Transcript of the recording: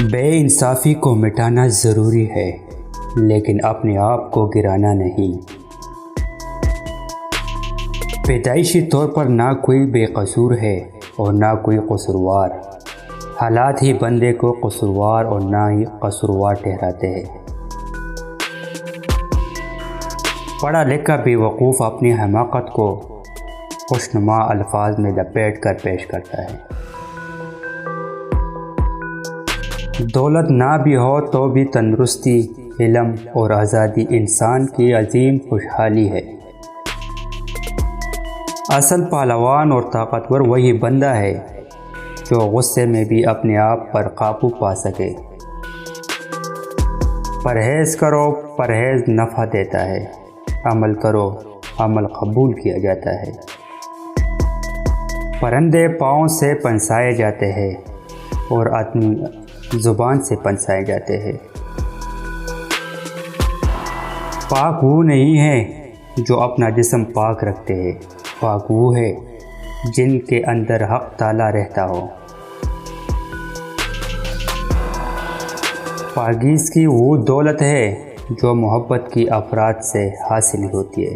بے انصافی کو مٹانا ضروری ہے، لیکن اپنے آپ کو گرانا نہیں۔ پیدائشی طور پر نہ کوئی بے قصور ہے اور نہ کوئی قصوروار۔ حالات ہی بندے کو قصوروار اور نہ ہی قصوروار ٹھہراتے ہیں۔ پڑھا لکھا بے وقوف اپنی حماقت کو خوشنما الفاظ میں لپیٹ کر پیش کرتا ہے۔ دولت نہ بھی ہو تو بھی تندرستی، علم اور آزادی انسان کی عظیم خوشحالی ہے۔ اصل پہلوان اور طاقتور وہی بندہ ہے جو غصے میں بھی اپنے آپ پر قابو پا سکے۔ پرہیز کرو، پرہیز نفع دیتا ہے۔ عمل کرو، عمل قبول کیا جاتا ہے۔ پرندے پاؤں سے پنسائے جاتے ہیں اور آدمی زبان سے پنسائے جاتے ہیں۔ پاک وہ نہیں ہے جو اپنا جسم پاک رکھتے ہیں، پاک وہ ہے جن کے اندر حق تعالی رہتا ہو۔ پاکیزگی وہ دولت ہے جو محبت کی افراد سے حاصل ہوتی ہے۔